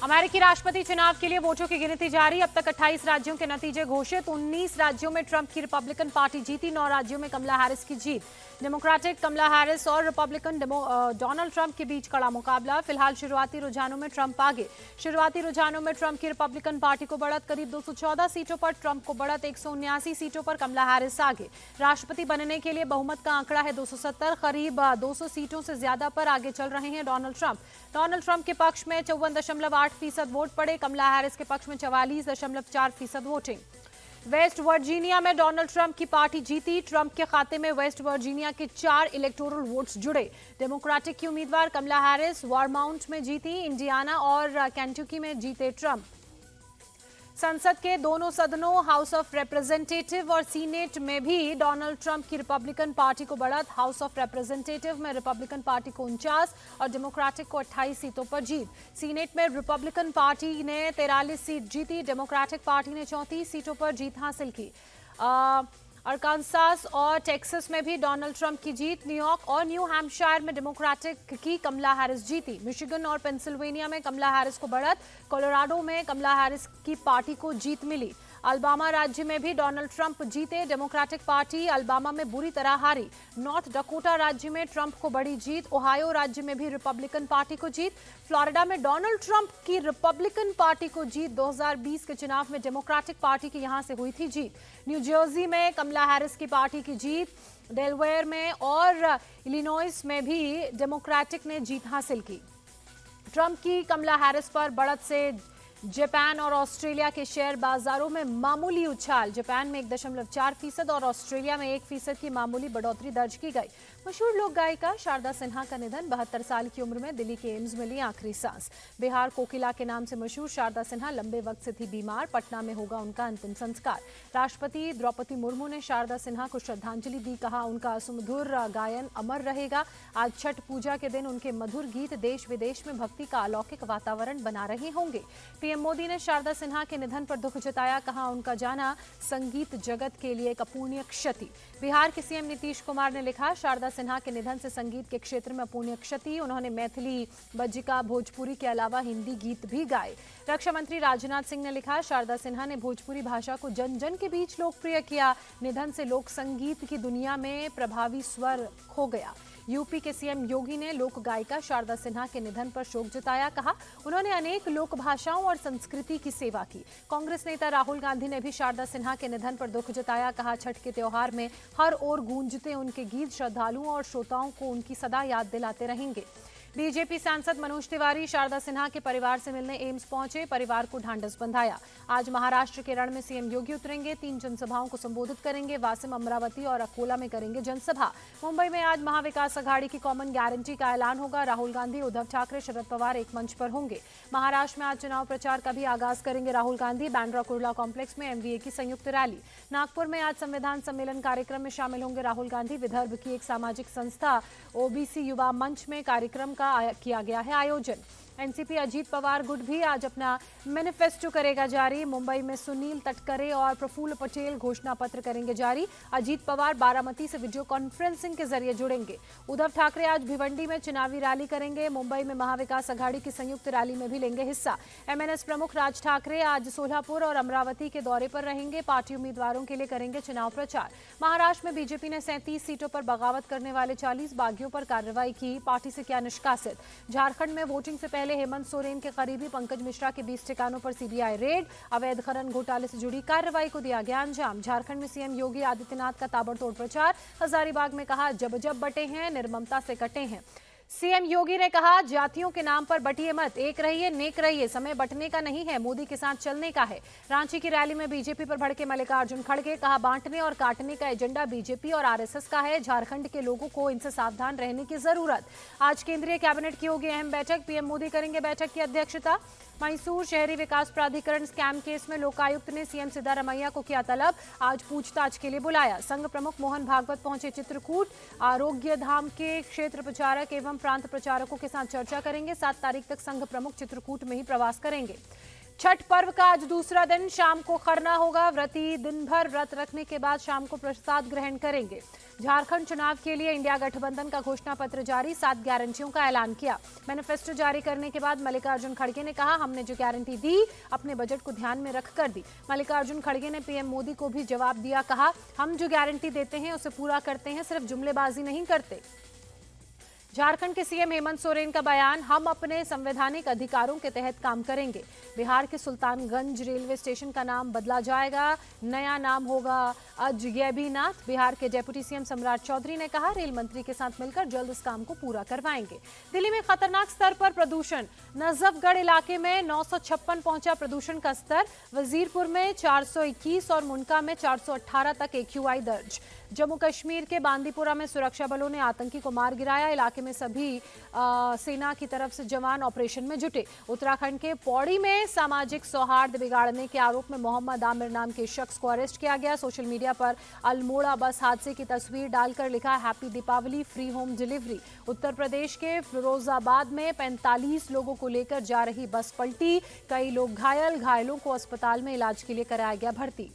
अमेरिकी राष्ट्रपति चुनाव के लिए वोटों की गिनती जारी। अब तक 28 राज्यों के नतीजे घोषित। 19 राज्यों में ट्रंप की रिपब्लिकन पार्टी जीती। 9 राज्यों में कमला हैरिस की जीत। डेमोक्रेटिक कमला हैरिस और रिपब्लिकन डोनाल्ड ट्रंप के बीच कड़ा मुकाबला। फिलहाल शुरुआती रुझानों में ट्रंप आगे। शुरुआती रुझानों में ट्रंप की रिपब्लिकन पार्टी को बढ़त करीब 214 सीटों पर, ट्रंप को बढ़त 179 सीटों पर, कमला हैरिस आगे। राष्ट्रपति बनने के लिए बहुमत का आंकड़ा है 270, करीब 200 सीटों से ज्यादा पर आगे चल रहे हैं डोनाल्ड ट्रंप। डोनाल्ड ट्रंप के पक्ष में 54.8% वोट पड़े, कमला हैरिस के पक्ष में 44.4% वोटिंग। वेस्ट वर्जीनिया में डोनाल्ड ट्रंप की पार्टी जीती। ट्रंप के खाते में वेस्ट वर्जीनिया के 4 इलेक्टोरल वोट्स जुड़े। डेमोक्रेटिक की उम्मीदवार कमला हैरिस वॉरमाउंट में जीती। इंडियाना और केंटुकी में जीते ट्रंप। संसद के दोनों सदनों हाउस ऑफ रिप्रेजेंटेटिव और सीनेट में भी डोनाल्ड ट्रंप की रिपब्लिकन पार्टी को बढ़त। हाउस ऑफ रिप्रेजेंटेटिव में रिपब्लिकन पार्टी को 49 और डेमोक्रेटिक को 28 सीटों पर जीत। सीनेट में रिपब्लिकन पार्टी ने 43 सीट जीती। डेमोक्रेटिक पार्टी ने 34 सीटों पर जीत हासिल की। अरकानसास और टेक्सास में भी डोनाल्ड ट्रंप की जीत। न्यूयॉर्क और न्यू हैम्पशायर में डेमोक्रेटिक की कमला हैरिस जीती। मिशिगन और पेंसिल्वेनिया में कमला हैरिस को बढ़त। कोलोराडो में कमला हैरिस की पार्टी को जीत मिली। अल्बामा राज्य में भी डोनाल्ड ट्रंप जीते। डेमोक्रेटिक पार्टी अल्बामा में बुरी तरह हारी। नॉर्थ डकोटा राज्य में ट्रंप को बड़ी जीत। ओहायो राज्य में भी रिपब्लिकन पार्टी को जीत। फ्लोरिडा में डोनाल्ड ट्रंप की रिपब्लिकन पार्टी को जीत। 2020 के चुनाव में डेमोक्रेटिक पार्टी की यहां से हुई थी जीत। न्यू जर्सी में कमला हैरिस की पार्टी की जीत। डेलवेयर में और इलिनॉइस में भी डेमोक्रेटिक ने जीत हासिल की। ट्रंप की कमला हैरिस पर बढ़त से जापान और ऑस्ट्रेलिया के शेयर बाजारों में मामूली उछाल। जापान में 1.4% और ऑस्ट्रेलिया में 1% की मामूली बढ़ोतरी दर्ज की गई। मशहूर लोक गायिका शारदा सिन्हा का निधन। 72 साल की उम्र में दिल्ली के एम्स में ली आखिरी सांस। बिहार कोकिला के नाम से मशहूर शारदा सिन्हा लंबे वक्त से थी बीमार। पटना में होगा उनका अंतिम संस्कार। राष्ट्रपति द्रौपदी मुर्मू ने शारदा सिन्हा को श्रद्धांजलि दी। कहा, उनका सुमधुर गायन अमर रहेगा। आज छठ पूजा के दिन उनके मधुर गीत देश विदेश में भक्ति का अलौकिक वातावरण बना रहे होंगे। पीएम मोदी ने शारदा सिन्हा के निधन पर दुख जताया। कहा, उनका जाना संगीत जगत के लिए एक अपूर्णीय क्षति। बिहार के सीएम नीतीश कुमार ने लिखा, शारदा सिन्हा के निधन से संगीत के क्षेत्र में अपूर्णीय क्षति। उन्होंने मैथिली, बज्जिका, भोजपुरी के अलावा हिंदी गीत भी गाए। रक्षा मंत्री राजनाथ सिंह ने लिखा, शारदा सिन्हा ने भोजपुरी भाषा को जन जन के बीच लोकप्रिय किया। निधन से लोक संगीत की दुनिया में प्रभावी स्वर खो गया। यूपी के सीएम योगी ने लोक गायिका शारदा सिन्हा के निधन पर शोक जताया। कहा, उन्होंने अनेक लोक भाषाओं और संस्कृति की सेवा की। कांग्रेस नेता राहुल गांधी ने भी शारदा सिन्हा के निधन पर दुख जताया। कहा, छठ के त्योहार में हर ओर गूंजते उनके गीत श्रद्धालुओं और श्रोताओं को उनकी सदा याद दिलाते रहेंगे। बीजेपी सांसद मनोज तिवारी शारदा सिन्हा के परिवार से मिलने एम्स पहुंचे। परिवार को ढांढस बंधाया। आज महाराष्ट्र के रण में सीएम योगी उतरेंगे। 3 जनसभाओं को संबोधित करेंगे। वासिम, अमरावती और अकोला में करेंगे जनसभा। मुंबई में आज महाविकास अघाड़ी की कॉमन गारंटी का ऐलान होगा। राहुल गांधी, उद्धव ठाकरे, शरद पवार एक मंच पर होंगे। महाराष्ट्र में आज चुनाव प्रचार का भी आगाज करेंगे राहुल गांधी। बांद्रा कुर्ला कॉम्प्लेक्स में एमवीए की संयुक्त रैली। नागपुर में आज संविधान सम्मेलन कार्यक्रम में शामिल होंगे राहुल गांधी। विदर्भ की एक सामाजिक संस्था ओबीसी युवा मंच में कार्यक्रम का किया गया है आयोजन। एनसीपी अजीत पवार गुट भी आज अपना मैनिफेस्टो करेगा जारी। मुंबई में सुनील तटकरे और प्रफुल्ल पटेल घोषणा पत्र करेंगे जारी। अजीत पवार बारामती से वीडियो कॉन्फ्रेंसिंग के जरिए जुड़ेंगे। उद्धव ठाकरे आज भिवंडी में चुनावी रैली करेंगे। मुंबई में महाविकास अघाड़ी की संयुक्त रैली में भी लेंगे हिस्सा। एमएनएस प्रमुख राज ठाकरे आज सोलापुर और अमरावती के दौरे पर रहेंगे। पार्टी उम्मीदवारों के लिए करेंगे चुनाव प्रचार। महाराष्ट्र में बीजेपी ने 37 सीटों पर बगावत करने वाले 40 बागियों पर कार्रवाई की। पार्टी से किया निष्कासित। झारखंड में वोटिंग से पहले हेमंत सोरेन के करीबी पंकज मिश्रा के 20 ठिकानों पर सीबीआई रेड। अवैध खनन घोटाले से जुड़ी कार्रवाई को दिया गया अंजाम। झारखंड में सीएम योगी आदित्यनाथ का ताबड़तोड़ प्रचार। हजारीबाग में कहा, जब जब बटे हैं निर्ममता से कटे हैं। सीएम योगी ने कहा, जातियों के नाम पर बटिए मत, एक रहिए, नेक रहिए। समय बंटने का नहीं है, मोदी के साथ चलने का है। रांची की रैली में बीजेपी पर भड़के मल्लिकार्जुन खड़गे। कहा, बांटने और काटने का एजेंडा बीजेपी और आरएसएस का है। झारखंड के लोगों को इनसे सावधान रहने की जरूरत। आज केंद्रीय कैबिनेट की होगी अहम बैठक। पीएम मोदी करेंगे बैठक की अध्यक्षता। मैसूर शहरी विकास प्राधिकरण स्कैम केस में लोकायुक्त ने सीएम सिद्धारमैया को किया तलब। आज पूछताछ के लिए बुलाया। संघ प्रमुख मोहन भागवत पहुंचे चित्रकूट। आरोग्य धाम के क्षेत्र प्रचारक एवं प्रांत प्रचारकों के साथ चर्चा करेंगे। 7 तारीख तक संघ प्रमुख चित्रकूट में ही प्रवास करेंगे। छठ पर्व का आज दूसरा दिन। शाम को खरना होगा। व्रती दिन भर व्रत रखने के बाद शाम को प्रसाद ग्रहण करेंगे। झारखंड चुनाव के लिए इंडिया गठबंधन का घोषणा पत्र जारी, 7 गारंटियों का ऐलान किया। मैनिफेस्टो जारी करने के बाद मल्लिकार्जुन खड़गे ने कहा, हमने जो गारंटी दी अपने बजट को ध्यान में रखकर दी। मल्लिकार्जुन खड़गे ने पीएम मोदी को भी जवाब दिया, कहा हम जो गारंटी देते हैं उसे पूरा करते हैं, सिर्फ जुमलेबाजी नहीं करते। झारखंड के सीएम हेमंत सोरेन का बयान, हम अपने संवैधानिक अधिकारों के तहत काम करेंगे। बिहार के सुल्तानगंज रेलवे स्टेशन का नाम बदला जाएगा, नया नाम होगा अजगैबीनाथ। बिहार के डिप्टी सीएम सम्राट चौधरी ने कहा, रेल मंत्री के साथ मिलकर जल्द इस काम को पूरा करवाएंगे। दिल्ली में खतरनाक स्तर पर प्रदूषण, नजफगढ़ इलाके में 956 पहुंचा प्रदूषण का स्तर। वजीरपुर में 421 और मुनका में 418 तक AQI दर्ज। जम्मू कश्मीर के बांदीपुरा में सुरक्षा बलों ने आतंकी को मार गिराया। इलाके में सभी सेना की तरफ से जवान ऑपरेशन में जुटे। उत्तराखंड के पौड़ी में सामाजिक सौहार्द बिगाड़ने के आरोप में मोहम्मद आमिर नाम के शख्स को अरेस्ट किया गया। सोशल मीडिया पर अल्मोड़ा बस हादसे की तस्वीर डालकर लिखा, happy Deepawali, free home delivery. Uttar Pradesh के फिरोजाबाद में 45 लोगों को लेकर जा रही बस पलटी, कई लोग घायल, घायलों को अस्पताल में इलाज के लिए कराया गया भर्ती।